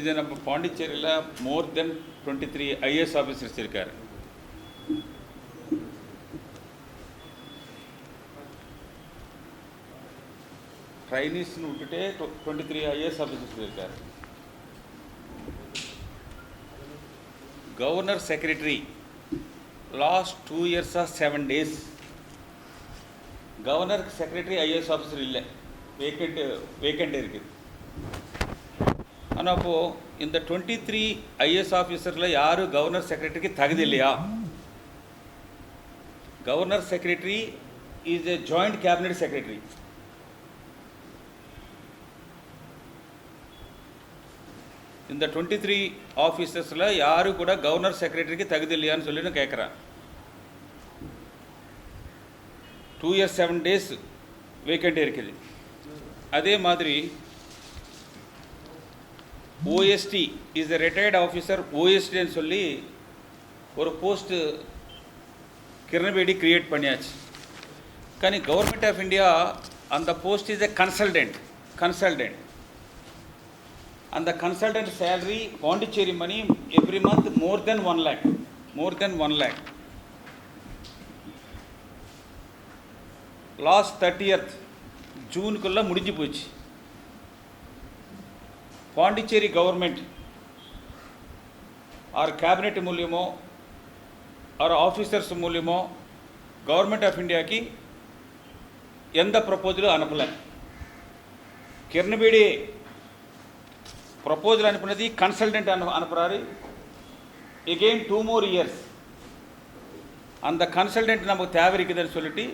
இது நம்ம பாண்டிச்சேரியில் மோர் தென் 23 ஐஏஎஸ் ஆஃபீஸர்ஸ் இருக்கார். ட்ரைனிஸ்னு விட்டுட்டே 23 ஐஏஎஸ் ஆஃபீஸர்ஸ் இருக்கார். Governor secretary last 2 years 7 days governor secretary IAS officer இல்லை, வேக்கண்ட் இருக்குது. ஆனால் அப்போது இந்த 23 ஐஏஎஸ் ஆஃபீஸரில் யாரும் கவர்னர் செக்ரட்டரிக்கு தகுதி இல்லையா? Governor secretary is a joint cabinet secretary. இந்த 23 ஆஃபீஸர்ஸில் யாரும் கூட கவர்னர் செக்ரட்டரிக்கு தகுதி இல்லையான்னு சொல்லி நான் கேட்குறேன். 2 years 7 days வேக்கண்ட் இருக்குது. அதே மாதிரி OSD is a retired officer. ஓஎஸ்டின்னு சொல்லி ஒரு போஸ்ட்டு கிரண் கிரியேட் பண்ணியாச்சு. కానీ கவர்மெண்ட் ஆஃப் இந்தியா அந்த போஸ்ட் இஸ் எ கன்சல்டன்ட். அந்த consultant salary Pondicherry money every month more than 1 lakh. Last 30th ஜூனுக்குள்ளே முடிஞ்சு போச்சு. பாண்டிச்சேரி கவர்மெண்ட் ஆர் கேபினெட் மூலியமோ ஆர் ஆஃபீஸர்ஸ் மூலியமோ கவர்மெண்ட் ஆஃப் இந்தியாவுக்கு எந்த ப்ரப்போசலும் அனுப்பலை. கிரண் ப்ரப்போசல் அனுப்பினது கன்சல்டன்ட் அனுப்புகிறாரு. எகெயின் 2 more years அந்த கன்சல்டன்ட் நமக்கு தேவை இருக்குதுன்னு சொல்லிட்டு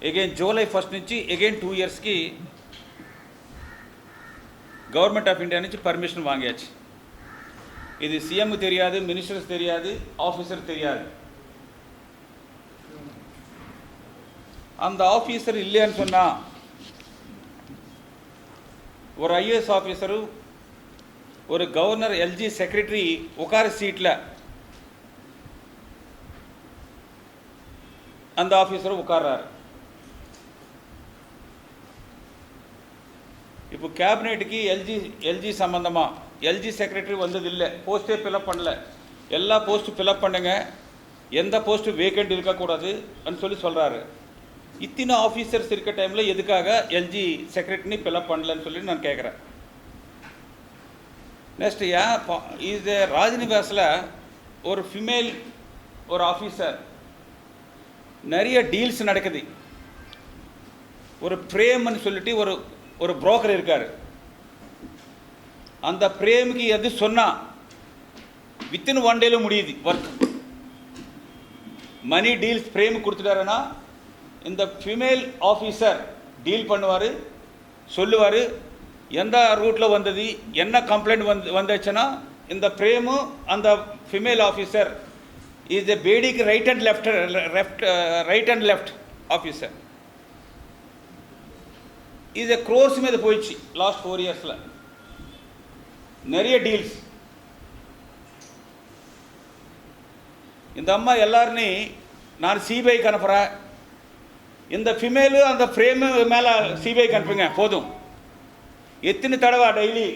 எகெயின் July 1st నుంచి எகெயின் 2 yearsకి கவர்மெண்ட் ஆஃப் இந்தியா నుంచి பர்மிஷன் வாங்கியாச்சு. இது சிஎம் தெரியாது, மினிஸ்டர்ஸ் தெரியாது, ஆஃபீஸர் தெரியாது. அந்த ஆஃபீஸர் இல்லைன்னு சொன்னால் ஒரு ஐஏஎஸ் ஆஃபீஸரு ஒரு கவர்னர் எல்ஜி செக்ரட்டரி உட்கார சீட்டில் அந்த ஆஃபீஸரும் உட்கார்றாரு. இப்போ கேபினெட்டுக்கு எல்ஜி சம்பந்தமாக எல்ஜி செக்ரட்டரி வந்ததில்லை, போஸ்ட்டே ஃபில்அப் பண்ணல. எல்லா போஸ்ட்டு ஃபில்அப் பண்ணுங்க, எந்த போஸ்ட்டு வேக்கண்ட் இருக்கக்கூடாது சொல்லி சொல்கிறாரு. இத்தனை ஆஃபீஸர்ஸ் இருக்க டைமில் எதுக்காக எல்ஜி செக்ரட்டரி ஃபில்அப் பண்ணலன்னு சொல்லி நான் கேட்குறேன். நெக்ஸ்ட் இது ராஜ்நிவாஸில் ஒரு ஃபீமேல் ஒரு ஆஃபீஸர் நிறைய டீல்ஸ் நடக்குது. ஒரு பிரேம்னு சொல்லிட்டு ஒரு புரோக்கர் இருக்கார். அந்த பிரேமுக்கு எது சொன்னால் வித்தின் 1 day முடியுது ஒர்க். மணி டீல்ஸ் பிரேம் கொடுத்துட்டாருன்னா இந்த ஃபீமேல் ஆஃபீஸர் டீல் பண்ணுவார், சொல்லுவார் எந்த ரூட்டில் வந்தது, என்ன கம்ப்ளைண்ட் வந்துச்சுன்னா இந்த பிரேமு அந்த ஃபீமேல் ஆஃபீஸர் இஸ் எ பேடிக்கு ரைட் அண்ட் லெஃப்ட் ஆஃபீஸர். இது க்ரோஸ் மீது போயிடுச்சு லாஸ்ட் 4 yearsல நிறைய டீல்ஸ். இந்த அம்மா எல்லாருமே நான் சிபிஐக்கு அனுப்புகிறேன், இந்த ஃபீமேலு அந்த ஃப்ரேமு மேலே சிபிஐக்கு அனுப்புங்க போதும். எத்தனை தடவை டெய்லி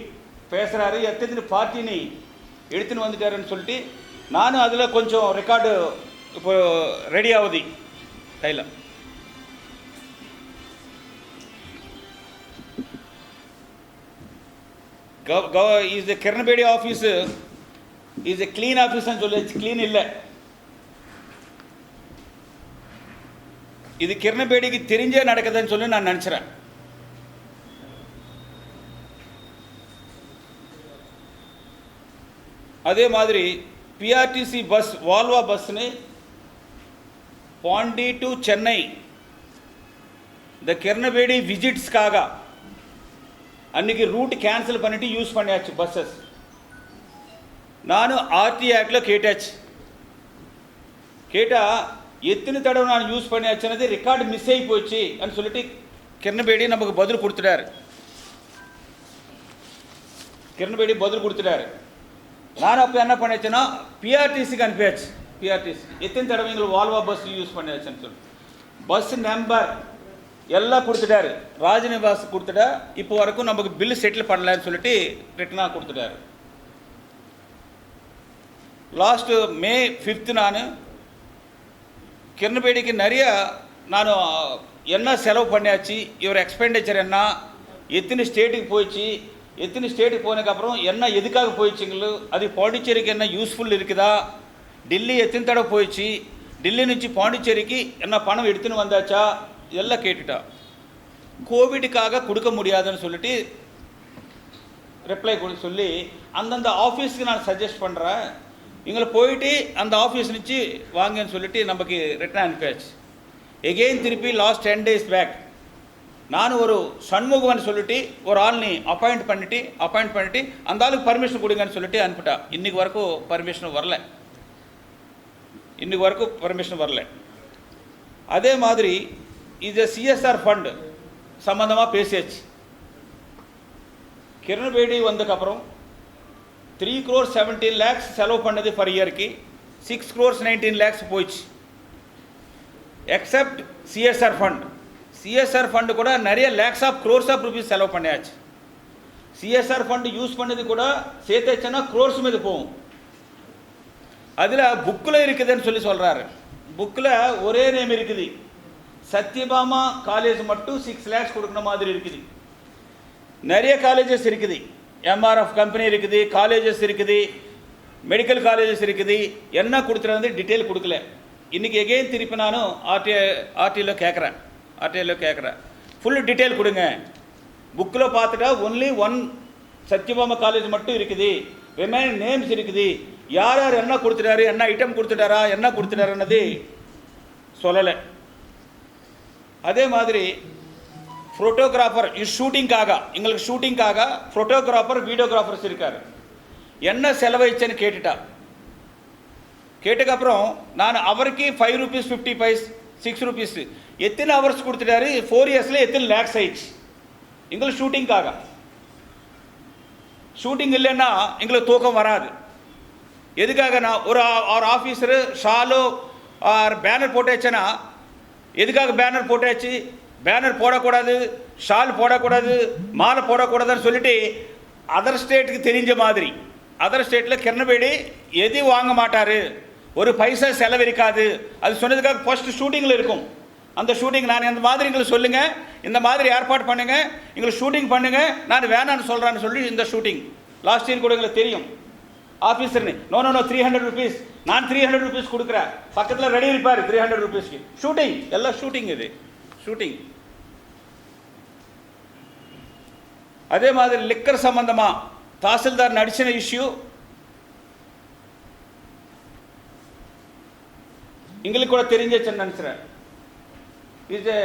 பேசுகிறாரு, எத்தனை பார்ட்டினி எடுத்துன்னு வந்துட்டாருன்னு சொல்லிட்டு நானும் அதில் கொஞ்சம் ரெக்கார்டு இப்போ ரெடி ஆகுது கையில். Is Kiran office is a clean ஆஃபீஸ்ன்னு சொல்லி க்ளீன் இல்லை. இது கிரண் தெரிஞ்சே நடக்குதுன்னு சொல்லி நான் நினச்சிறேன். அதே மாதிரி பிஆர்டிசி பஸ் வால்வா பஸ்ன்னு பாண்டி டு சென்னை இந்த கிரண் விசிட்ஸ்க்காக அன்றைக்கி ரூட் கேன்சல் பண்ணிவிட்டு யூஸ் பண்ணியாச்சு பஸ்ஸஸ். நானும் ஆர்டி ஆக்டில் கேட்டால் எத்தனை தடவை நான் யூஸ் பண்ணியாச்சுன்னது ரெக்கார்டு மிஸ் ஆகி போச்சு அப்படின்னு சொல்லிட்டு கிரண் நமக்கு பதில் கொடுத்துட்டாரு. நான் அப்போ என்ன பண்ணியாச்சுன்னா பிஆர்டிசிக்கு அனுப்பியாச்சு. பிஆர்டிசி எத்தனை தடவை எங்களுக்கு வால்வா பஸ் யூஸ் பண்ணியாச்சுன்னு சொல்லி பஸ் நம்பர் எல்லாம் கொடுத்துட்டாரு. ராஜ்நிவாஸ் கொடுத்துட்டா இப்போ வரைக்கும் நமக்கு பில்லு செட்டில் பண்ணலன்னு சொல்லிட்டு ரிட்டனாக கொடுத்துட்டாரு. லாஸ்ட்டு May 5 நான் கிரண்பேடிக்கு நிறைய நான் என்ன செலவு பண்ணியாச்சு, இவர் எக்ஸ்பெண்டிச்சர் என்ன, எத்தனை ஸ்டேட்டுக்கு போயிடுச்சு, எத்தனை ஸ்டேட்டுக்கு போனதுக்கப்புறம் என்ன எதுக்காக போயிடுச்சுங்களோ, அது பாண்டிச்சேரிக்கு என்ன யூஸ்ஃபுல் இருக்குதா, டெல்லி எத்தனை தடவை போயிடுச்சு, டெல்லி నుంచి பாண்டிச்சேரிக்கு என்ன பணம் எடுத்துன்னு வந்தாச்சா, இதெல்லாம் கேட்டுட்டா. கோவிடுக்காக கொடுக்க முடியாதுன்னு சொல்லிட்டு ரிப்ளை சொல்லி அந்தந்த ஆஃபீஸுக்கு நான் சஜஸ்ட் பண்ணுறேன், எங்களை போயிட்டு அந்த ஆஃபீஸ் నుంచి வாங்கன்னு சொல்லிட்டு நமக்கு ரிட்டர்ன் அனுப்பியாச்சு. எகெயின் திருப்பி லாஸ்ட் 10 days பேக் நான் ஒரு சண்முகம்னு சொல்லிட்டு ஒரு ஆள்னி அப்பாயிண்ட் பண்ணிட்டு அந்த ஆளுக்கு பர்மிஷன் கொடுங்கன்னு சொல்லிட்டு அனுப்பிட்டா. இன்றைக்கு வரைக்கும் பர்மிஷன் வரல. அதே மாதிரி இது CSR ஃபண்ட் சம்மந்தமாக பேசியாச்சு. கிரண்பேடி வந்ததுக்கப்புறம் 3 crore 17 lakhs செலவு பண்ணது பர் இயருக்கு, 6 crore 19 lakhs போயிடுச்சு. எக்ஸப்ட் சிஎஸ்ஆர் ஃபண்டு கூட நிறைய lakhs of crores of rupees செலவு பண்ணியாச்சு. சிஎஸ்ஆர் ஃபண்டு யூஸ் பண்ணது கூட சேர்த்துச்சுன்னா க்ரோர்ஸ் மீது போகும். அதில் புக்கில் இருக்குதுன்னு சொல்கிறாரு. புக்கில் ஒரே நேம் இருக்குது, சத்யபாமா காலேஜ் மட்டும் 6 lakhs கொடுக்குற மாதிரி இருக்குது. நிறைய காலேஜஸ் இருக்குது, MRF கம்பெனி இருக்குது, காலேஜஸ் இருக்குது, மெடிக்கல் காலேஜஸ் இருக்குது. என்ன கொடுத்துறது டீட்டெயில் கொடுக்கல. இன்றைக்கி எகெயின் திருப்பி நானும் ஆர்டியில் கேட்குறேன் ஃபுல் டீட்டெயில் கொடுங்க. புக்கில் பார்த்துட்டா ஒன்லி 1 சத்யபாமா காலேஜ் மட்டும் இருக்குது, ரிமைனிங் நேம்ஸ் இருக்குது. யார் யார் என்ன கொடுத்துட்டாரு, என்ன ஐட்டம் கொடுத்துட்டாருன்னது சொல்லலை. அதே மாதிரி ஃபோட்டோகிராஃபர் எங்களுக்கு ஷூட்டிங்காக ஃபோட்டோகிராஃபர் வீடியோகிராஃபர்ஸ் இருக்கார். என்ன செலவழிச்சேன்னு கேட்டதுக்கப்புறம் நான் அவருக்கு 5 rupees 50 paise 6 rupees எத்தனை ஹவர்ஸ் கொடுத்துட்டாரு, 4 yearsல எத்தனை லேக்ஸ் ஆயிடுச்சு எங்களுக்கு ஷூட்டிங்காக. ஷூட்டிங் இல்லைன்னா எங்களுக்கு தூக்கம் வராது. எதுக்காக நான் ஒரு ஆஃபீஸரு ஷாலோ பேனர் போட்டாச்சுன்னா எதுக்காக பேனர் போட்டாச்சு, பேனர் போடக்கூடாது, ஷால் போடக்கூடாது, மாலை போடக்கூடாதுன்னு சொல்லிட்டு அதர் ஸ்டேட்டுக்கு தெரிஞ்ச மாதிரி, அதர் ஸ்டேட்டில் கிரண்பேடி எது வாங்க மாட்டார், ஒரு பைசா செலவு இருக்காது, அது சொன்னதுக்காக ஃபர்ஸ்ட் ஷூட்டிங்கில் இருக்கும். அந்த ஷூட்டிங் நான் இந்த மாதிரி எங்களுக்கு சொல்லுங்கள், இந்த மாதிரி ஏற்பாடு பண்ணுங்கள், எங்களுக்கு ஷூட்டிங் பண்ணுங்கள், நான் வேணான்னு சொல்கிறேன்னு சொல்லி இந்த ஷூட்டிங் லாஸ்ட் இயர் கூட எங்களுக்கு தெரியும். ஆஃபீஸர்னு நோ 300 rupees, நான் 300 rupees கொடுக்குறேன், பக்கத்தில் ரெடி இருப்பார் 300 rupeesக்கு. ஷூட்டிங் எல்லாம் ஷூட்டிங், இது ஷூட்டிங். அதே மாதிரி லிக்கர் சம்பந்தமாக தாசில்தார் நடிச்சின இஷ்யூ எங்களுக்கு கூட தெரிஞ்சிச்சுன்னு நினச்சிறேன். இது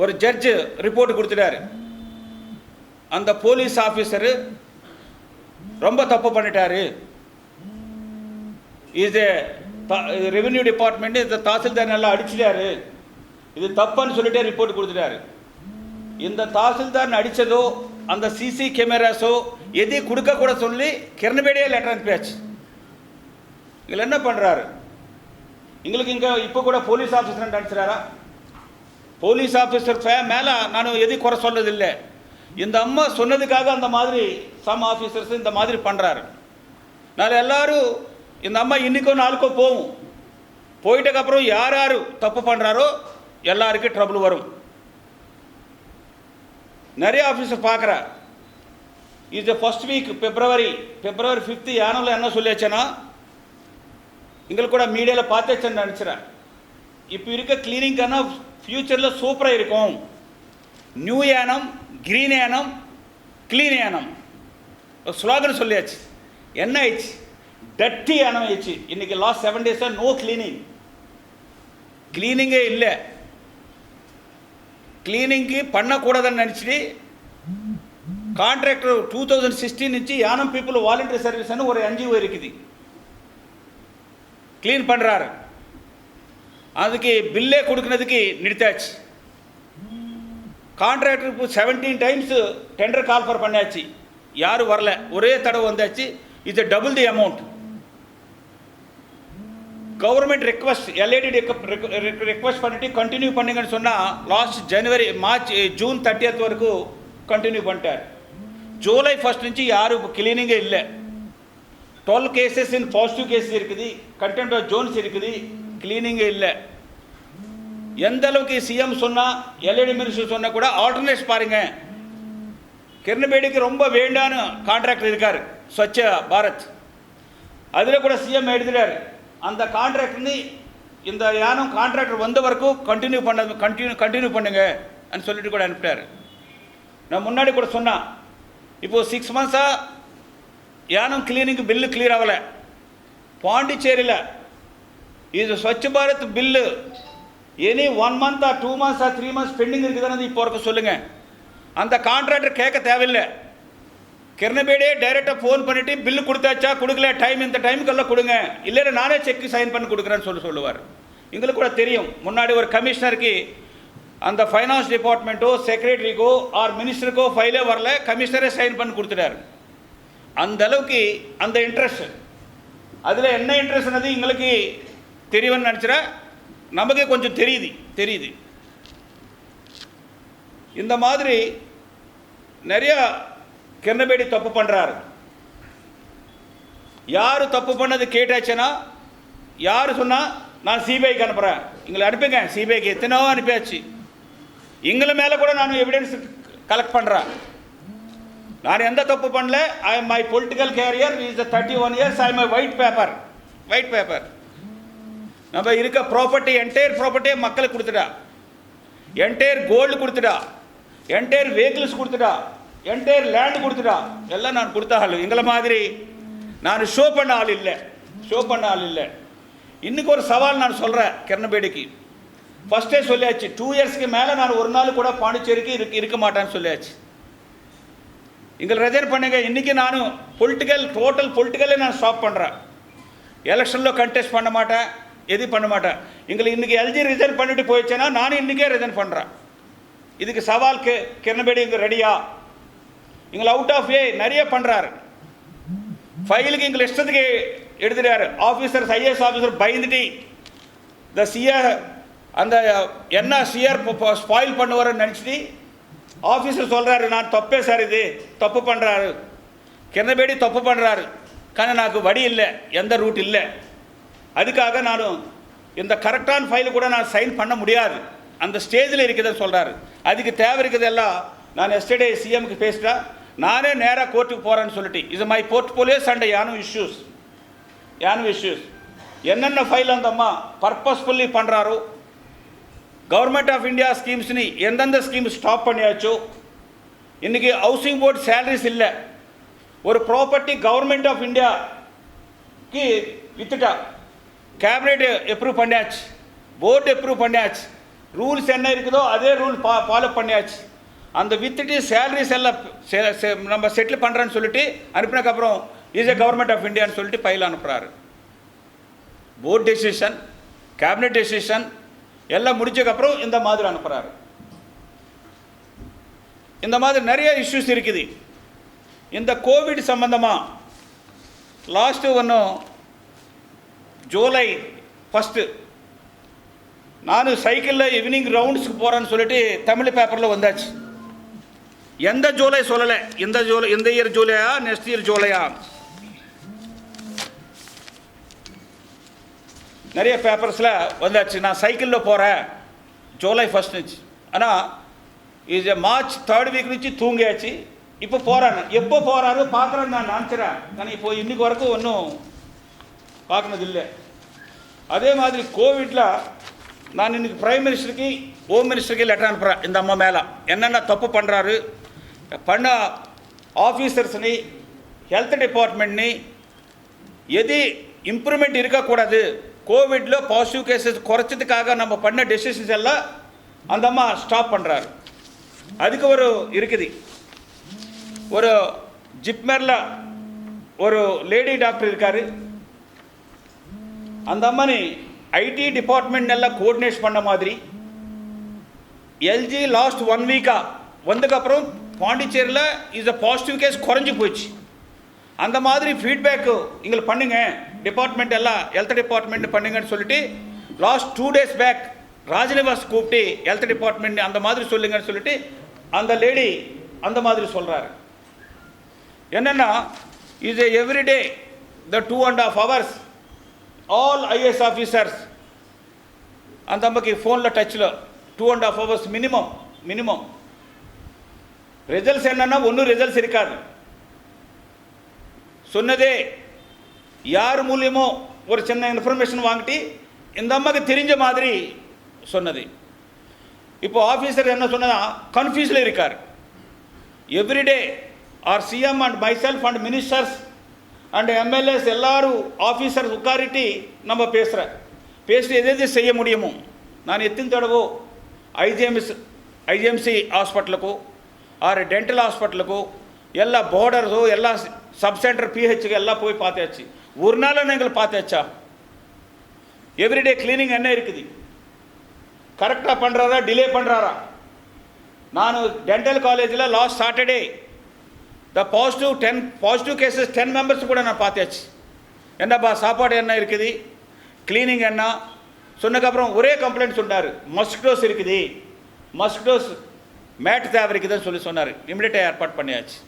ஒரு ஜட்ஜு ரிப்போர்ட் கொடுத்துட்டாரு, அந்த போலீஸ் ஆஃபீஸரு ரொம்ப தப்பு பண்ணிட்டாரு, இது ரெவென்யூ டிபார்ட்மெண்ட் இந்த தாசில்தார் நல்லா அடிச்சிட்டாரு, இது தப்புன்னு சொல்லிட்டு ரிப்போர்ட் கொடுத்துட்டாரு. இந்த தாசில்தார் அடித்ததோ அந்த சிசி கேமராஸோ எது கொடுக்க கூட சொல்லி கிரண்பேடியே லெட்டர் அனுப்பியாச்சு. இதில் என்ன பண்ணுறாரு, எங்களுக்கு இங்கே இப்போ கூட போலீஸ் ஆஃபீஸர் அடிச்சிடாரா? போலீஸ் ஆஃபீஸர் மேலே நான் எது குறை சொல்றதில்லை. இந்த அம்மா சொன்னதுக்காக அந்த மாதிரி சம் ஆஃபீஸர்ஸ் இந்த மாதிரி பண்ணுறாரு. நான் எல்லாரும் இந்த அம்மா இன்னைக்கோ நாளுக்கோ போகும், போயிட்டதுக்கப்புறம் யார் யார் தப்பு பண்ணுறாரோ எல்லாருக்கும் ட்ரபிள் வரும். நிறைய ஆஃபீஸர் பார்க்குறா. இது ஃபர்ஸ்ட் வீக் February 5th யானவில் என்ன சொல்லியாச்சேன்னா எங்களுக்கு கூட மீடியாவில் பார்த்தாச்சுன்னு நினச்சிறேன். இப்போ இருக்க கிளீனிங்கான ஃப்யூச்சரில் சூப்பராக இருக்கும். New Yanam, green Yanam, clean Yanam slogan சொல்லியாச்சு. என்ன ஆயிடுச்சு, டட்டி யானம் ஆயிடுச்சு. இன்றைக்கி லாஸ்ட் 7 days நோ கிளீனிங்கே இல்லை. கிளீனிங்கு பண்ணக்கூடாதுன்னு நினச்சிட்டு கான்ட்ராக்டர் 2016 నుంచి யானம் பீப்புள் வாலண்டரி சர்வீஸ்னு ஒரு NGO இருக்குது, க்ளீன் பண்ணுறாரு. அதுக்கு பில்லே கொடுக்குறதுக்கு நிறுத்தாச்சு. கான்ட்ராக்டருக்கு 17 times டெண்டர் கால்ஃபர் பண்ணியாச்சு, யாரும் வரல, ஒரே தடவை வந்தாச்சு. இது double the amount. Government request LID request பண்ணிட்டு கண்டினியூ பண்ணுங்கன்னு சொன்னால் லாஸ்ட் ஜூன் 30th வரைக்கும் கண்டினியூ பண்ணிட்டார். ஜூலை 1st నుంచి யாரும் இப்போ கிளீனிங்கே இல்லை. 12 கேசஸ் இன் பாசிட்டிவ் கேசஸ் இருக்குது, கண்டெம்ட் ஆஃப் ஜோன்ஸ் இருக்குது, கிளீனிங்கே இல்லை. எந்த அளவுக்கு சிஎம் சொன்னால் எல்ஐடி மினிஸ்டர் சொன்னால் கூட ஆல்டர்னேட்ஸ் பாருங்கள். கிரணபேடிக்கு ரொம்ப வேண்டான கான்ட்ராக்டர் இருக்கார் ஸ்வச்ச பாரத், அதில் கூட சிஎம் எழுதுகிறார் அந்த கான்ட்ராக்ட்னு இந்த யானம் கான்ட்ராக்டர் வந்த வரைக்கும் கண்டினியூ பண்ணுங்க அப்படின்னு சொல்லிட்டு கூட அனுப்பிட்டார். நான் முன்னாடி கூட சொன்னேன், இப்போது 6 months Yanam cleaning bill clear ஆகலை. பாண்டிச்சேரியில் இது Swachh Bharat bill any 1 month or 2 months or 3 months pending இருக்குதுன்னு இப்போ வரைக்கும் சொல்லுங்கள். அந்த கான்ட்ராக்டர் கேட்க தேவையில்லை. கிரணபேடியே டைரெக்டாக ஃபோன் பண்ணிவிட்டு பில்லு கொடுத்தாச்சா கொடுக்கல, டைம் இந்த டைமுக்கெல்லாம் கொடுங்க, இல்லைன்னா நானே செக்கு சைன் பண்ணி கொடுக்குறேன்னு சொல்லுவார். எங்களுக்கு கூட தெரியும், முன்னாடி ஒரு கமிஷனருக்கு அந்த ஃபைனான்ஸ் டிபார்ட்மெண்ட்டோ செக்ரட்டரிக்கோ ஆர் மினிஸ்டருக்கோ ஃபைலே வரல, கமிஷனரே சைன் பண்ணி கொடுத்துட்டார். அந்த அளவுக்கு அந்த இன்ட்ரெஸ்ட், அதில் என்ன இன்ட்ரெஸ்ட்னது எங்களுக்கு தெரியும்னு நினச்சிட, நமக்கே கொஞ்சம் தெரியுது. இந்த மாதிரி நிறைய கிரணபேடி தப்பு பண்ணுறாரு. யார் தப்பு பண்ணது கேட்டாச்சுன்னா, யார் சொன்னால் நான் சிபிஐக்கு அனுப்புகிறேன், எங்களை அனுப்புங்க சிபிஐக்கு, எத்தனையோ அனுப்பியாச்சு. எங்களை மேலே கூட நான் எவிடன்ஸ் கலெக்ட் பண்ணுறேன். நான் எந்த தப்பு பண்ணல. I am my political career is 31 years. I am white paper. நம்ம இருக்க ப்ராப்பர்ட்டி என்டையர் ப்ராப்பர்ட்டியை மக்களுக்கு கொடுத்துட்டா, என்டையர் கோல்டு கொடுத்துட்டா, என்டையர் வெஹிக்கிள்ஸ் கொடுத்துட்டா, என்டையர் லேண்டு கொடுத்துட்டா, எல்லாம் நான் கொடுத்த ஆள். எங்களை மாதிரி நான் ஷோ பண்ண ஆள் இல்லை. இன்னைக்கு ஒரு சவால் நான் சொல்கிறேன் கிரணபேடிக்கு. ஃபஸ்ட்டே சொல்லியாச்சு, 2 yearsக்கு மேலே நான் ஒரு நாள் கூட பாண்டிச்சேரிக்கு இருக்க மாட்டேன்னு சொல்லியாச்சு. எங்களை ரிசைன் பண்ணுங்க. இன்றைக்கி நான் டோட்டல் பொலிட்டிக்கலே நான் ஸ்டாப் பண்ணுறேன். எலெக்ஷனில் கண்டெஸ்ட் பண்ண மாட்டேன், எதுவும் பண்ண மாட்டேன். எங்களுக்கு இன்றைக்கி எல்ஜி ரிசைன் பண்ணிட்டு போயிடுச்சேன்னா நானும் இன்றைக்கே ரிசைன் பண்ணுறேன். இதுக்கு சவால் கிரணபேடி இங்கே ரெடியா? எங்களை அவுட் ஆஃப் நிறைய பண்ணுறாரு. ஃபைலுக்கு எங்களை இஷ்டத்துக்கு எடுத்துட்டாரு. ஆஃபீஸர்ஸ் ஐஏஎஸ் ஆஃபீஸர் பயந்துட்டு இந்த சிஆர் அந்த என்ன சிஆர் ஸ்பாயில் பண்ணுவார்னு நினச்சிட்டு ஆஃபீஸர் சொல்கிறாரு, நான் தப்பே சார், இது தப்பு பண்ணுறாரு, கிரணபேடி தப்பு பண்ணுறாரு, కానీ నాకు வடி இல்லை, எந்த ரூட் இல்லை, அதுக்காக நான் இந்த கரெக்டான ஃபைலு கூட நான் சைன் பண்ண முடியாது, அந்த ஸ்டேஜில் இருக்குதுன்னு சொல்கிறாரு. அதுக்கு தேவை இருக்குதெல்லாம் நான் எஸ்டர்டே சிஎம்க்கு பேசிட்டா, நானே நேராக கோர்ட்டுக்கு போகிறேன்னு சொல்லிட்டு, இது மை போர்ட்ஃபோலியோஸ் அண்ட் யானு இஷ்யூஸ் என்னென்ன ஃபைல் அந்தம்மா பர்பஸ்ஃபுல்லி பண்ணுறாரோ, கவர்மெண்ட் ஆஃப் இந்தியா ஸ்கீம்ஸ்னு எந்தெந்த ஸ்கீம் ஸ்டாப் பண்ணியாச்சோ, இன்றைக்கி ஹவுசிங் போர்டு சேலரிஸ் இல்லை, ஒரு ப்ராப்பர்ட்டி கவர்மெண்ட் ஆஃப் இந்தியாக்கு வித்துட்டா, கேபினெட் அப்ரூவ் பண்ணியாச்சு, போர்டு அப்ரூவ் பண்ணியாச்சு, ரூல்ஸ் என்ன இருக்குதோ அதே ரூல் ஃபாலோ பண்ணியாச்சு. அந்த வித்துட்டு சேலரிஸ் எல்லாம் நம்ம செட்டில் பண்ணுறேன்னு சொல்லிட்டு அனுப்பினதுக்கப்புறம் இஸ் ஏ கவர்மெண்ட் ஆஃப் இந்தியான்னு சொல்லிட்டு ஃபைல் அனுப்புகிறாரு. போர்டு டெசிஷன், கேபினெட் டெசிஷன் எல்லாம் முடிச்சதுக்கப்புறம் இந்த மாதிரி அனுப்புகிறாரு. இந்த மாதிரி நிறைய இஷ்யூஸ் இருக்குது. இந்த கோவிட் சம்பந்தமாக லாஸ்ட்டு ஒன்றும் ஜூலை 1 நான் சைக்கிளில் ஈவினிங் ரவுண்ட்ஸுக்கு போகிறேன்னு சொல்லிட்டு தமிழ் பேப்பரில் வந்தாச்சு. எந்த ஜூலை சொல்லலை, இந்த இயர் ஜூலையா நெக்ஸ்ட் இயர் ஜூலையா, நிறைய பேப்பர்ஸில் வந்தாச்சு. நான் சைக்கிளில் போகிறேன் ஜூலை 1 ஆனால் இது மார்ச் 3rd week నుంచి தூங்கியாச்சு. இப்போ போகிறாను, எப்போ போகிறாரு பார்க்குறேன்னு நான் நினச்சிறேன், ஆனால் இப்போ இன்றைக்கு வரைக்கும் ஒன்றும் பார்க்குனதில்லை. அதே மாதிரி கோவிட்டில் நான் இன்றைக்கி பிரைம் மினிஸ்டருக்கு ஹோம் மினிஸ்டருக்கு லெட்டர் அனுப்புகிறேன். இந்த அம்மா மேலே என்னென்ன தப்பு பண்ணுறாரு, பண்ண ஆஃபீஸர்ஸ்னு ஹெல்த் டிபார்ட்மெண்ட்னு எது இம்ப்ரூவ்மெண்ட் இருக்கக்கூடாது, கோவிட்டில் பாசிட்டிவ் கேசஸ் குறைச்சதுக்காக நம்ம பண்ண டெசிஷன்ஸ் எல்லாம் அந்த அம்மா ஸ்டாப் பண்ணுறாரு. அதுக்கு ஒரு இருக்குது, ஒரு ஜிப்மரில் ஒரு லேடி டாக்டர் இருக்கார், அந்த அம்மானி ஐடி டிபார்ட்மெண்ட் எல்லாம் கோஆர்டினேட் பண்ண மாதிரி எல்ஜி லாஸ்ட் 1 week வந்ததுக்கப்புறம் பாண்டிச்சேரியில் இஸ் அ பாசிட்டிவ் கேஸ் குறைஞ்சி போயிடுச்சு. அந்த மாதிரி ஃபீட்பேக்கு எங்களுக்கு பண்ணுங்க, டிபார்ட்மெண்ட் எல்லாம் ஹெல்த் டிபார்ட்மெண்ட் பண்ணுங்கன்னு சொல்லிட்டு லாஸ்ட் 2 days பேக் ராஜ்நிவாஸ் கூப்பிட்டு ஹெல்த் டிபார்ட்மெண்ட் அந்த மாதிரி சொல்லுங்கன்னு சொல்லிட்டு அந்த லேடி அந்த மாதிரி சொல்கிறாரு. என்னென்னா is everyday the 2.5 hours all IAS officers அந்த அம்மாக்கு ஃபோனில் டச்சில் 2.5 hours மினிமம். ரிசல்ட்ஸ் என்னன்னா ஒன்றும் ரிசல்ட்ஸ் இருக்காது. சொன்னதே யார் மூலியமோ ஒரு சின்ன இன்ஃபர்மேஷன் வாங்கிட்டு இந்த அம்மாவுக்கு தெரிஞ்ச மாதிரி சொன்னது. இப்போ ஆஃபீஸர் என்ன சொன்னா கன்ஃபியூஸில் இருக்கார். Everyday our CM and myself and ministers and MLAs எல்லாரும் ஆஃபீஸர்ஸ் உட்காரிட்டு நம்ம பேசுகிற எது செய்ய முடியுமோ நான் எத்தனை தடவோ ஐஜிஎம்சி ஹாஸ்பிட்டலுக்கு ஆர் டென்டல் ஹாஸ்பிட்டலுக்கு ಎಲ್ಲ ಬಾರ್ಡರ್ಸು ಎಲ್ಲ ಸಬ್ ಸೆಂಟರ್ PHಗೆ ಎಲ್ಲ போய் பார்த்தாச்சு. ஒரு நாள் நீங்கள் பார்த்தாச்சா? எவ்ரிடே கிளீனிங் என்ன இருக்குது? கரெக்டாக பண்ணுறாரா டிலே பண்ணுறாரா? நான் டென்டல் காலேஜில் last Saturday the positive cases 10 members கூட நான் பார்த்தாச்சு. என்னப்பா சாப்பாடு என்ன இருக்குது, கிளீனிங் என்ன சொன்னதுக்கப்புறம் ஒரே கம்ப்ளைண்ட் சொன்னார், மஸ்கிட்டோஸ் இருக்குது, மஸ்கிட்டோஸ் மேட் தேவை இருக்குதுன்னு சொன்னார். இமிடியேட்டாக ஏற்பாடு பண்ணியாச்சு.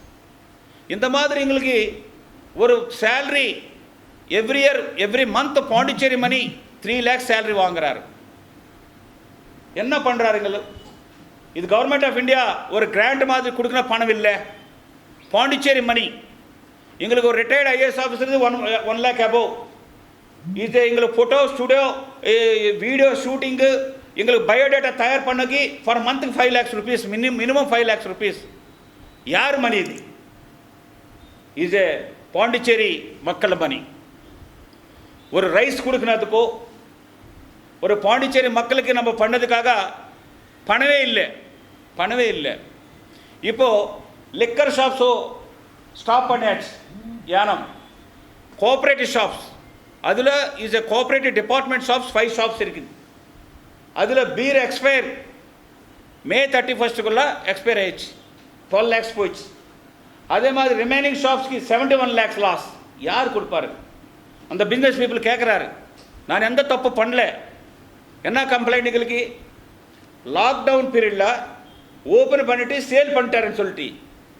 இந்த மாதிரி எங்களுக்கு ஒரு சேலரி எவ்ரி மந்த் பாண்டிச்சேரி மணி 3 lakhs சேலரி வாங்குறாரு. என்ன பண்ணுறாருங்க? இது கவர்மெண்ட் ஆஃப் இந்தியா ஒரு கிராண்ட் மாதிரி கொடுக்குற பணம் இல்லை, பாண்டிச்சேரி மணி. எங்களுக்கு ஒரு retired IAS officer 1 lakh above. இது எங்களுக்கு ஃபோட்டோ ஸ்டுடியோ வீடியோ ஷூட்டிங்கு எங்களுக்கு பயோடேட்டா தயார் பண்ணக்கு ஃபார் மந்த்துக்கு 5 lakhs rupees, minimum 5 lakhs rupees. யார் மணி இது? இது பாண்டிச்சேரி மக்கள் மணி. ஒரு ரைஸ் கொடுக்கறதுக்கோ ஒரு பாண்டிச்சேரி மக்களுக்கு நம்ம பண்ணதுக்காக பணவே இல்லை. இப்போது லிக்கர் ஷாப்ஸோ ஸ்டாப் பண்ணியாச்சு. யானம் கோஆப்ரேட்டிவ் ஷாப்ஸ் அதில் is a cooperative department shops 5 shops இருக்குது. அதில் பீர் எக்ஸ்பயர் May 31 எக்ஸ்பயர் ஆயிடுச்சு, 12 lakhs போயிடுச்சு. அதே மாதிரி ரிமைனிங் ஷாப்ஸ்க்கு 71 lakhs லாஸ். யார் கொடுப்பாரு? அந்த பிஸ்னஸ் பீப்புள் கேட்குறாரு, நான் எந்த தப்பு பண்ணல, என்ன கம்ப்ளைண்ட்டுகளுக்கு லாக்டவுன் பீரியடில் ஓப்பன் பண்ணிவிட்டு சேல் பண்ணிட்டாருன்னு சொல்லிட்டு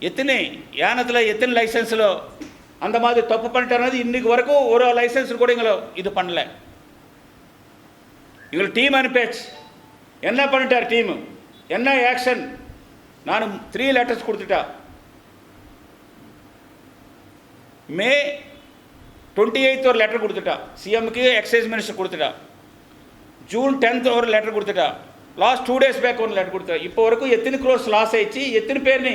எத்தனை யானத்தில் எத்தனை லைசன்ஸில் அந்த மாதிரி தப்பு பண்ணிட்டாரு. இன்றைக்கு வரைக்கும் ஒரு லைசன்ஸ் கூட எங்களை இது பண்ணல. எங்களுக்கு டீம் அனுப்பியாச்சு. என்ன பண்ணிட்டார் டீமு, என்ன ஆக்ஷன்? நான் 3 letters கொடுத்துட்டா. May 28 ஒரு லெட்டர் கொடுத்துட்டா, சிஎம்க்கு எக்ஸைஸ் மினிஸ்டர் கொடுத்துட்டா. June 10 ஒரு லெட்டர் கொடுத்துட்டா. லாஸ்ட் 2 days பேக் ஒரு லெட்டர் கொடுத்தா. இப்போ வரைக்கும் எத்தனை crores லாஸ் ஆயிடுச்சு, எத்தனை பேர் நீ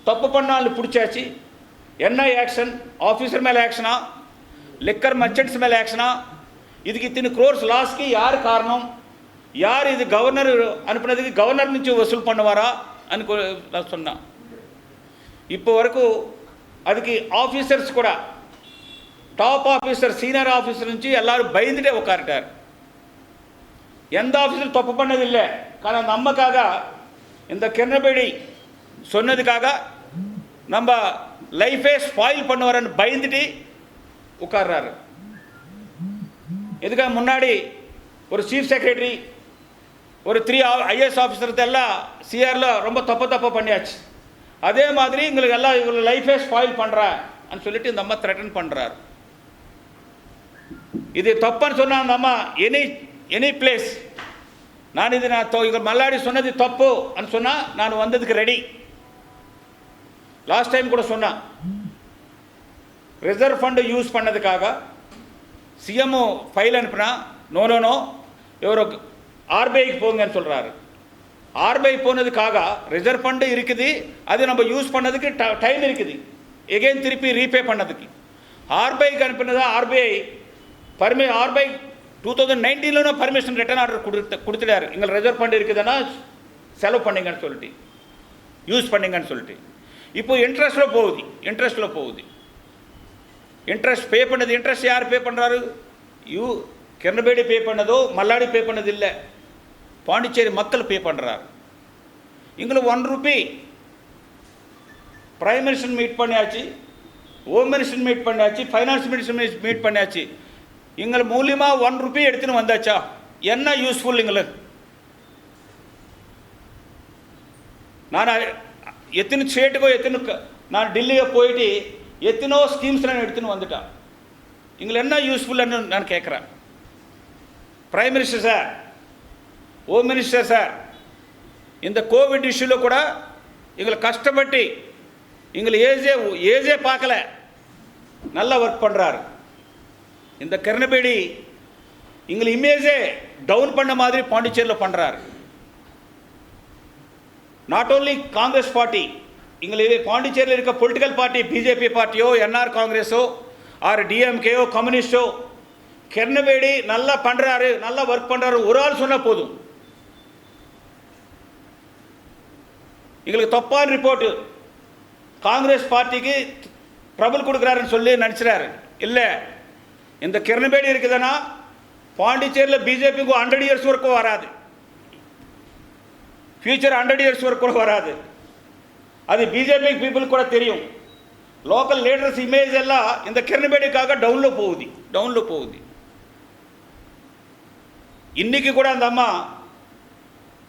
தப்பு பண்ணாலும் பிடிச்சாச்சு. என்ன ஆக்ஷன்? ஆஃபீஸர் மேலே ஆக்ஷனா, லிக்கர் மர்ச்சன்ட்ஸ் மேலே ஆக்ஷனா? இதுக்கு இத்தனை crores லாஸ்க்கு யார் காரணம்? யார் இது? கவர்னர் அனுப்பினதுக்கு கவர்னர் నుంచి வசூல் பண்ணுவாரா அனு நான் சொன்னான். இப்போ வரைக்கும் அதுக்கு ஆஃபீஸர்ஸ் கூட டாப் ஆஃபீஸர் சீனியர் ஆஃபீஸர் నుంచి எல்லாரும் பயந்துட்டே உட்காந்துட்டார். எந்த ஆஃபீஸர் தப்பு பண்ணதில்லை, ஆனால் நமக்காக இந்த கிரணபேடி சொன்னதுக்காக நம்ம லைஃபே ஸ்பாயில் பண்ணுவாரன்னு பயந்துட்டு உட்கார்றாரு. இதுக்காக முன்னாடி ஒரு சீஃப் செக்ரட்டரி ஒரு 3 IAS ஆஃபீஸர்ஸ் எல்லாம் சிஆரில் ரொம்ப தப்பு பண்ணியாச்சு. அதே மாதிரி எங்களுக்கு எல்லாம் இவங்களை லைஃபே ஸ்பாயில் பண்ணுறான்னு சொல்லிட்டு இந்த அம்மா த்ரெட்டன் பண்ணுறாரு. இது தப்புன்னு சொன்னால் அந்த அம்மா எனி பிளேஸ் நான் இங்கே மல்லாடி சொன்னது தப்பு అని சொன்னால் நான் வந்ததுக்கு ரெடி. லாஸ்ட் டைம் கூட சொன்னேன், ரிசர்வ் ஃபண்டு யூஸ் பண்ணதுக்காக சிஎம் ஃபைல் அனுப்புனா நோ இவர் ஆர்பிஐக்கு போங்கன்னு சொல்கிறாரு. ஆர்பிஐ போனதுக்காக ரிசர்வ் ஃபண்டு இருக்குது, அது நம்ம யூஸ் பண்ணதுக்கு டைம் இருக்குது, எகெயின் திருப்பி ரீபே பண்ணதுக்கு. ஆர்பிஐக்கு அனுப்பினதா ஆர்பிஐ 2019 பர்மிஷன் ரிட்டர்ன் ஆர்டர் கொடுத்துட்டாரு. எங்கள் ரிசர்வ் ஃபண்ட் இருக்குதுன்னா செலவு பண்ணிங்கன்னு சொல்லிட்டு யூஸ் பண்ணிங்கன்னு சொல்லிட்டு. இப்போ இன்ட்ரெஸ்ட்டில் போகுது. இன்ட்ரெஸ்ட் பே பண்ணது இன்ட்ரெஸ்ட் யார் பே பண்ணுறாரு? கிரணபேடி பே பண்ணதோ மல்லாடி பே பண்ணது இல்லை, பாண்டிச்சேரி மக்கள் பே பண்ணுறாரு. எங்களுக்கு 1 rupee பிரைம் மினிஸ்டர் மீட் பண்ணியாச்சு, ஹோம் மினிஸ்டர் மீட் பண்ணியாச்சு, ஃபைனான்ஸ் மினிஸ்டர் மீட் பண்ணியாச்சு. எங்கள் மூலியமாக 1 ரூபி எடுத்துன்னு வந்தாச்சா? என்ன யூஸ்ஃபுல் எங்களுக்கு? நான் எத்தனை ஸ்டேட்டுக்கோ நான் டெல்லியை போயிட்டு எத்தனோ ஸ்கீம்ஸ் நான் எடுத்துன்னு வந்துட்டேன். எங்களுக்கு என்ன யூஸ்ஃபுல்னு நான் கேட்குறேன். Prime minister sir, home minister sir, இந்த கோவிட் இஷ்யூவில் கூட எங்களை கஷ்டப்பட்டு எங்களை ஏஜே பார்க்கல, நல்லா ஒர்க் பண்ணுறாரு. இந்த கிரணபேடி எங்களை இமேஜே டவுன் பண்ண மாதிரி பாண்டிச்சேரியில் பண்ணுறாரு. நாட் ஓன்லி காங்கிரஸ் பார்ட்டி, எங்களுக்கு பாண்டிச்சேரியில் இருக்க political party, BJP பார்ட்டியோ, NR காங்கிரஸோ, R டிஎம்கேயோ, கம்யூனிஸ்டோ, கிரணபேடி நல்லா பண்ணுறாரு, நல்லா ஒர்க் பண்ணுறாரு ஒரு ஆள் சொன்னால் போதும். எங்களுக்கு தப்பான ரிப்போர்ட்டு காங்கிரஸ் பார்ட்டிக்கு ட்ரபிள் கொடுக்குறாருன்னு சொல்லி நினச்சிறாரு. இல்லை, இந்த கிரணபேடி இருக்குதுன்னா பாண்டிச்சேரியில் பிஜேபிக்கு 100 இயர்ஸ் வரைக்கும் வராது, ஃபியூச்சர் 100 இயர்ஸ் வரைக்கும் வராது. அது பிஜேபி பீப்புள் கூட தெரியும். லோக்கல் லீடர்ஸ் இமேஜ் எல்லாம் இந்த கிரணபேடிக்காக டவுனில் போகுது. இன்னைக்கு கூட அந்த அம்மா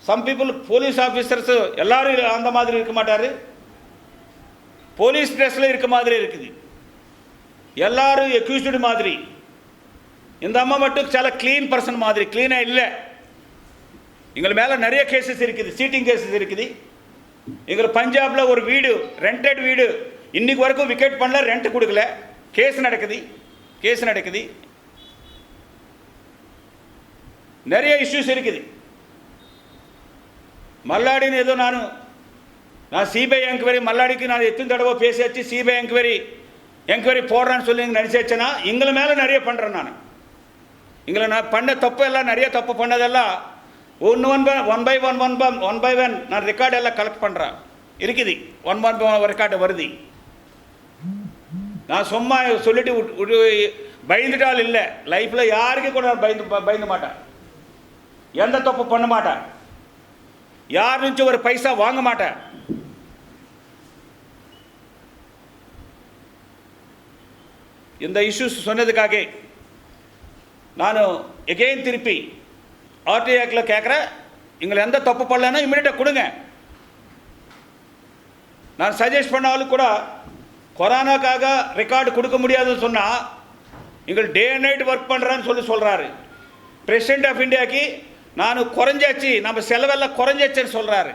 சம் பீப்புள் போலீஸ் ஆஃபீஸர்ஸ் எல்லாரும் அந்த மாதிரி இருக்க மாட்டார், போலீஸ் ட்ரெஸ்ஸில் இருக்க மாதிரி இருக்குது, எல்லாரும் எக்யூஸ்டு மாதிரி. இந்த அம்மா மட்டும் சில க்ளீன் பர்சன் மாதிரி, க்ளீனாக இல்லை. எங்கள் மேலே நிறைய கேசஸ் இருக்குது, சீட்டிங் கேசஸ் இருக்குது. எங்கள் பஞ்சாபில் ஒரு வீடு, ரெண்டட் வீடு, இன்னைக்கு வரைக்கும் விக்கெட் பண்ணல, ரெண்ட் கொடுக்கல, கேஸ் நடக்குது. நிறைய இஷ்யூஸ் இருக்குது. மல்லாடின்னு ஏதோ நான் சிபிஐ என்கொயரி, மல்லாடிக்கு நான் எத்தனை தடவை பேசியாச்சு, சிபிஐ என்கொயரி போடுறான்னு சொல்லி நினச்சாச்சுன்னா எங்களை மேலே நிறைய பண்ணுறேன். நான் பண்ண தப்பு எல்லாம், நிறைய தப்பு பண்ணதெல்லாம் ஒன் பை ஒன் நான் ரெக்கார்டு எல்லாம் கலெக்ட் பண்ணுறேன். இருக்குது, 1 by 1 ரெக்கார்டு வருது. நான் சும்மா சொல்லிட்டு பயந்துட்டால் இல்லை, லைஃப்பில் யாருக்கும் கூட நான் பயந்து மாட்டேன், எந்த தப்பு பண்ண மாட்டேன், யார் నుంచి ஒரு பைசா வாங்க மாட்டேன். இந்த இஷ்யூஸ் சொன்னதுக்காக நான் எகெயின் திருப்பி ஆர்டிஐ ஆக்டில் கேட்குறேன், எங்களை எந்த தப்பு பண்ணலன்னா இமீடியட்டாக கொடுங்க. நான் சஜஸ்ட் பண்ணாலும் கூட கொரோனாக்காக ரெக்கார்டு கொடுக்க முடியாதுன்னு சொன்னால் எங்கள் டே அண்ட் நைட் ஒர்க் பண்ணுறான்னு சொல்கிறாரு. பிரசிடென்ட் ஆஃப் இந்தியாவுக்கு நான் குறைஞ்சாச்சு, நம்ம செலவெல்லாம் குறைஞ்சாச்சுன்னு சொல்கிறாரு.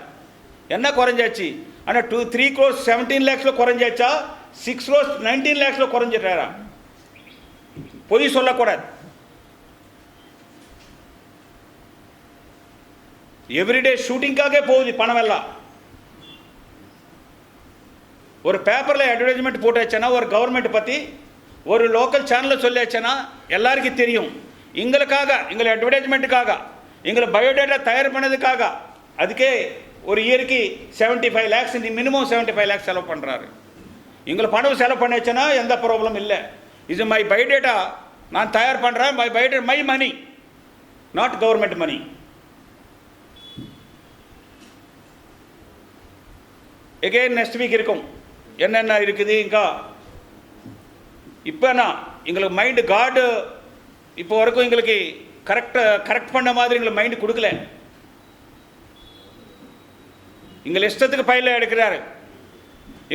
என்ன குறைஞ்சாச்சு? ஆனால் 3 crores 17 lakhs குறைஞ்சாச்சா, 6 crores 19 lakhs குறைஞ்சிட்டாரா? பொய் சொல்லக்கூடாது. எவ்ரிடே ஷூட்டிங்காக போகுது பணம் எல்லாம். ஒரு பேப்பரில் அட்வர்டைஸ்மெண்ட் போட்டாச்சுன்னா, ஒரு கவர்மெண்ட் பற்றி ஒரு லோக்கல் சேனலில் சொல்லியாச்சுன்னா எல்லாருக்கும் தெரியும். எங்களுக்காக, எங்களை அட்வர்டைஸ்மெண்ட்டுக்காக, எங்களை பயோடேட்டா தயார் பண்ணதுக்காக அதுக்கே ஒரு இயருக்கு 75 lakhs, மினிமம் 75 lakhs செலவு பண்ணுறாரு. எங்களை பணம் செலவு பண்ணியாச்சுன்னா எந்த ப்ராப்ளம் இல்லை. இது மை பயோடேட்டா நான் தயார் பண்ணுறேன், my biodata, my money, not government money. Again next week இருக்கும், என்னென்ன இருக்குது இங்கா. இப்போனா எங்களுக்கு மைண்டு காடு இப்போ வரைக்கும் எங்களுக்கு கரெக்ட் பண்ண மாதிரி எங்களுக்கு மைண்டு கொடுக்கல. எங்களை இஷ்டத்துக்கு பையில் எடுக்கிறாரு.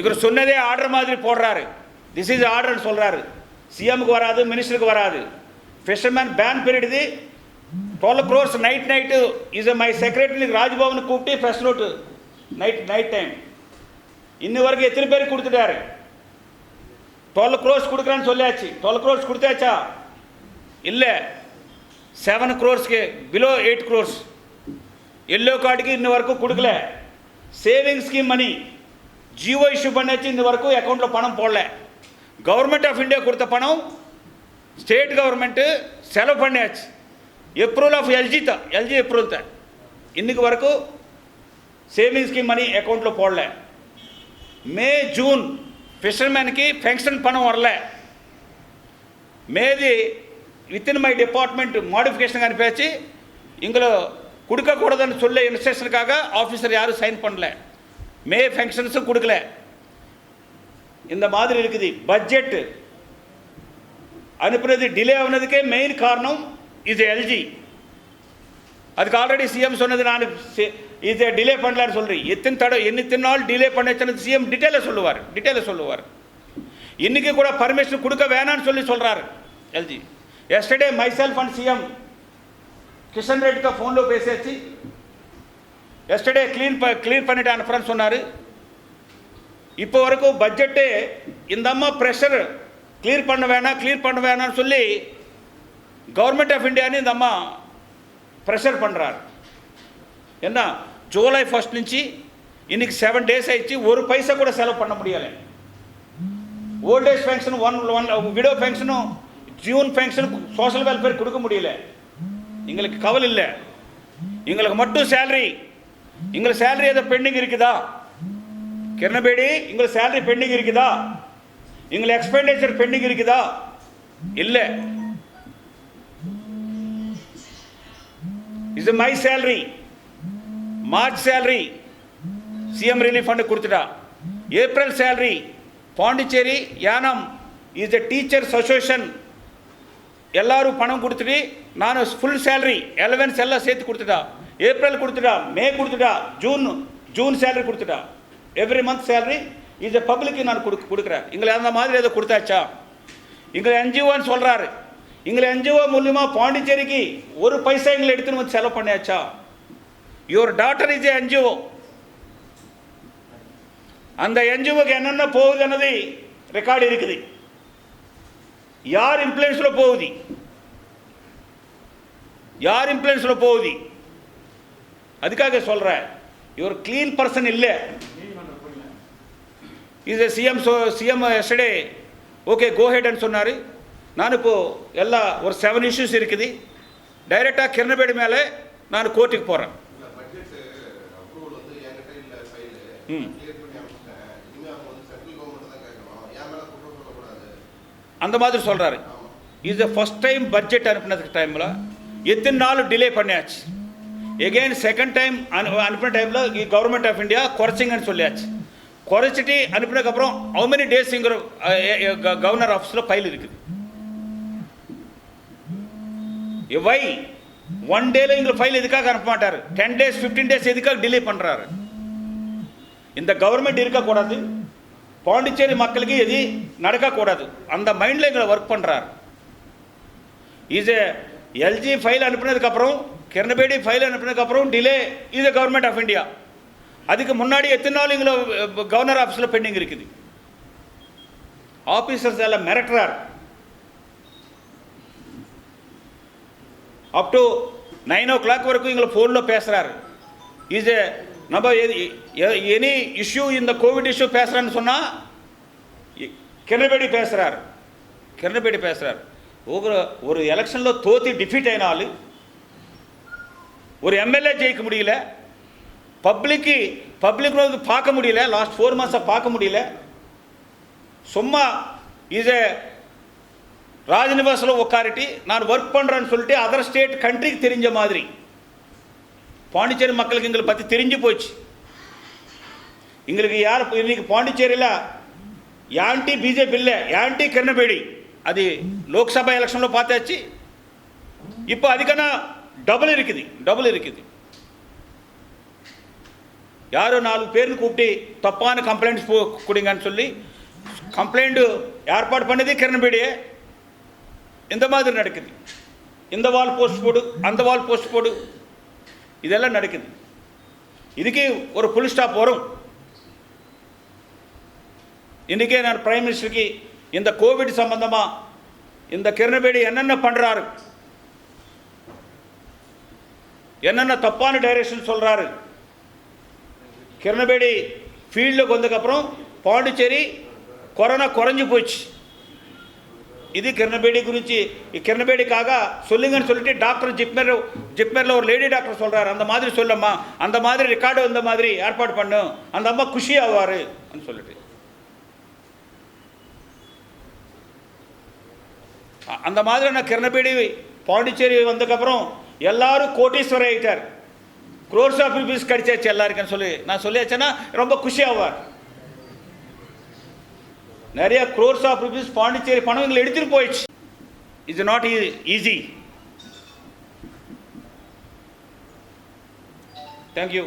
இவர் சொன்னதே ஆர்டர் மாதிரி போடுறாரு. திஸ் இஸ் ஆர்டர்னு சொல்கிறாரு. சிஎம்க்கு வராது, மினிஸ்டருக்கு வராது. Fisherman ban period 12 crores night is my secretary Raj Bhavan கூப்பிட்டு ஃபர்ஸ்ட் நோட்டு நைட் டைம் இன்ன வரைக்கும் எத்தனை பேருக்கு கொடுத்துட்டாரு? 12 crores கொடுக்குறான்னு சொல்லியாச்சு. 12 crores கொடுத்தாச்சா? இல்லை, 7 crores பிலோ 8 crores எல்லோ கார்டுக்கு இன்ன வரைக்கும் கொடுக்கல. சேவிங் ஸ்கீம் மணி ஜியோ இஷ்யூ பண்ணியாச்சு, இன்ன வரைக்கும் அக்கௌண்ட்டில் பணம் போடல. கவர்மெண்ட் ஆஃப் இந்தியா கொடுத்த பணம் ஸ்டேட் கவர்மெண்ட்டு செலவு பண்ணியாச்சு. அப்ரூவல் ஆஃப் எல்ஜி அப்ரூவல் தான். இன்னைக்கு வரைக்கும் சேவிங் ஸ்கீம் மணி அக்கௌண்ட்டில் போடல. மே ஜூன் ஃபிஷர்மேனுக்கு பென்ஷன் பணம் வரல. மேதி வித்தின் மை டிபார்ட்மெண்ட் மாடிஃபிகேஷன் அனுப்பியாச்சு. எங்களை கொடுக்கக்கூடாதுன்னு சொல்ல இன்ஸ்ட்ரக்ஷனுக்காக ஆஃபீஸர் யாரும் சைன் பண்ணல. மே ஃபங்க்ஷன்ஸும் கொடுக்கல. இந்த மாதிரி இருக்குது. பட்ஜெட் அனுப்புறது டிலே ஆனதுக்கே மெயின் காரணம் இது எல்ஜி. அதுக்கு ஆல்ரெடி சிஎம் சொன்னது, நான் இதை டிலே பண்ணலான்னு சொல்கிறேன். எத்தனை நாள் டிலே பண்ண சிஎம் டீட்டெயிலாக சொல்லுவார். இன்றைக்கி கூட பர்மிஷன் கொடுக்க வேணான்னு சொல்கிறாரு LG. Yesterday myself and CM Kishan ரெட்டிக்கு ஃபோனில் பேசியாச்சு. எஸ்டர்டே க்ளீன் பண்ணிட்டு அனுப்புகிறேன்னு சொன்னார். இப்போ வரைக்கும் பட்ஜெட்டு இந்த அம்மா ப்ரெஷர் கிளியர் பண்ண வேணாம்னு சொல்லி கவர்மெண்ட் ஆஃப் இந்தியான்னு இந்த அம்மா ப்ரெஷர் பண்ணுறார். என்ன ஜூலை 1 నుంచి இன்னைக்கு 7 days ஆயிடுச்சு, ஒரு பைசா கூட செலவு பண்ண முடியலை. ஓல்டேஜ் பென்ஷன் விடோ பென்ஷனும் ஜூன் பென்ஷனும் சோஷியல் வெல்ஃபேர் கொடுக்க முடியல. எங்களுக்கு கவலை இல்லை. எங்களுக்கு மட்டும் சேலரி, எங்களுக்கு சேலரி ஏதோ பெண்டிங் இருக்குதா? கிரணபேடி, எங்களுக்கு சேலரி பெண்டிங் இருக்குதா? எங்களுக்கு எக்ஸ்பெண்டிச்சர் பெண்டிங் இருக்குதா? இல்லை. இது my salary, March salary CM relief fund கொடுத்துட்டா. April salary Pondicherry Yanam is the teachers association எல்லாரும் பணம் கொடுத்துட்டு நான் ஃபுல் சேலரி எலவன்ஸ் எல்லாம் சேர்த்து கொடுத்துட்டா. ஏப்ரல் கொடுத்துட்டா, மே கொடுத்துட்டா, ஜூன் சேலரி கொடுத்துட்டா. Every month salary is a பப்ளிக்கு நான் கொடுக்குறேன். எங்களை அந்த மாதிரி ஏதோ கொடுத்தாச்சா? எங்களை என்ஜிஓன்னு சொல்கிறாரு. எங்களை என்ஜிஓ மூலியமாக பாண்டிச்சேரிக்கு ஒரு பைசா எங்களை எடுத்துன்னு வந்து செலவு பண்ணியாச்சா? Your daughter is NGO. அந்த என்ஜிஓக்கு என்னென்ன போகுதுன்னது ரெக்கார்டு இருக்குது. யார் இன்ஃப்ளூயன்ஸில் போகுது, அதுக்காக சொல்கிறேன். இவர் க்ளீன் பர்சன் இல்லை. இது சிஎம் எஸ்டர்டே ஓகே கோ ஹெட்னு சொன்னார். நான் இப்போது எல்லா ஒரு 7 issues இருக்குது. டைரெக்டாக கிரணபேடி மேலே நான் கோர்ட்டுக்கு போகிறேன். அந்த மாதிரி சொல்கிறாரு. இது ஃபர்ஸ்ட் டைம் பட்ஜெட் அனுப்பினதுக்கு டைமில் எத்தனை நாள் டிலே பண்ணியாச்சு. எகெயின் செகண்ட் டைம் அனுப்பின டைமில் கவர்மெண்ட் ஆஃப் இந்தியா குறைச்சிங்கன்னு சொல்லியாச்சு. குறைச்சிட்டு அனுப்பினதுக்கப்புறம் ஹவு மெனி டேஸ்ங்கிற கவர்னர் ஆஃபீஸில் ஃபைல் இருக்குது. வை 1 டேல எங்களுக்கு ஃபைல் எதுக்காக அனுப்ப மாட்டார்? 10 days 15 days எதுக்காக டிலே பண்ணுறாரு? இந்த கவர்மெண்ட் இருக்கக்கூடாது, பாண்டிச்சேரி மக்களுக்கு எது நடக்கக்கூடாது, அந்த மைண்டில் எங்களை ஒர்க் பண்ணுறாரு. இது எல்ஜி ஃபைல் அனுப்பினதுக்கப்புறம் கிரணபேடி ஃபைல் அனுப்பினதுக்கப்புறம் டிலே இது கவர்மெண்ட் ஆஃப் இந்தியா. அதுக்கு முன்னாடி எத்தனை நாள் எங்களை கவர்னர் ஆஃபீஸில் பெண்டிங் இருக்குது. ஆஃபீஸர்ஸ் எல்லாம் மிரட்டுறார். அப் டு 9 o'clock வரைக்கும் எங்களை ஃபோனில் பேசுகிறாரு. இது நம்ம எனி இஷ்யூ இந்த கோவிட் இஷ்யூ பேசுகிறான்னு சொன்னால் கிரணபேடி பேசுகிறார். ஒரு எலெக்ஷனில் தோற்றி டிஃபீட் ஆயினாலு ஒரு எம்எல்ஏ ஜெயிக்க முடியல, பப்ளிக் பார்க்க முடியல, லாஸ்ட் 4 months பார்க்க முடியல. சும்மா இது ராஜ்நிவாஸில் உட்காரிட்டு நான் ஒர்க் பண்ணுறேன்னு சொல்லிட்டு அதர் ஸ்டேட் கண்ட்ரிக்கு தெரிஞ்ச மாதிரி பாண்டிச்சேரி மக்களுக்கு எங்களை பற்றி தெரிஞ்சு போச்சு. எங்களுக்கு யார் இன்னைக்கு பாண்டிச்சேரியில் ஆன்டி பிஜேபி இல்லை, ஆன்டி கிரணபேடி. அது லோக்சபா எலெக்ஷனில் பார்த்தாச்சு. இப்போ அதுக்கான டபுள் இருக்குது. யாரோ 4 பேர்னு கூப்பிட்டு தப்பான கம்ப்ளைண்ட்ஸ் கொடுங்கன்னு சொல்லி கம்ப்ளைண்ட் ஏற்பாடு பண்ணதே கிரணபேடியே. இந்த மாதிரி நடக்குது. இந்த வால் போஸ்ட் போடு, அந்த வால் போஸ்ட் போடு, இதெல்லாம் நடக்குது. இதுக்கு ஒரு புல் ஸ்டாப் வரும். இன்றைக்கே நான் பிரைம் மினிஸ்டருக்கு இந்த கோவிட் சம்பந்தமாக இந்த கிரணபேடி என்னென்ன பண்ணுறாரு, என்னென்ன தப்பான டைரக்ஷன் சொல்கிறாரு. கிரணபேடி ஃபீல்டுக்கு வந்ததுக்கப்புறம் பாண்டிச்சேரி கொரோனா குறைஞ்சி போச்சு. இது கிரணபேடி குறித்து கிரணபேடிக்காக சொல்லுங்கன்னு சொல்லிட்டு டாக்டர் ஜிப்மரில் ஒரு லேடி டாக்டர் சொல்கிறார். அந்த மாதிரி சொல்லம்மா, அந்த மாதிரி ரெக்கார்டு வந்த மாதிரி ஏற்பாடு பண்ணு, அந்த அம்மா குஷி ஆவார் சொல்லிட்டு அந்த மாதிரி நான் கிரணபேடி பாண்டிச்சேரி வந்ததுக்கப்புறம் எல்லாரும் கோட்டீஸ்வரர் ஆகிட்டார். க்ரோர்ஸ் ஆஃப் ருபீஸ் கிடைச்சாச்சு எல்லாருக்குன்னு சொல்லி நான் சொல்லியாச்சேன்னா ரொம்ப குஷி ஆவார். நிறைய crores ஆஃப் ருபீஸ் பாண்டிச்சேரி பணம் எங்களை எடுத்துட்டு போயிடுச்சு. It's not easy. தேங்க்யூ.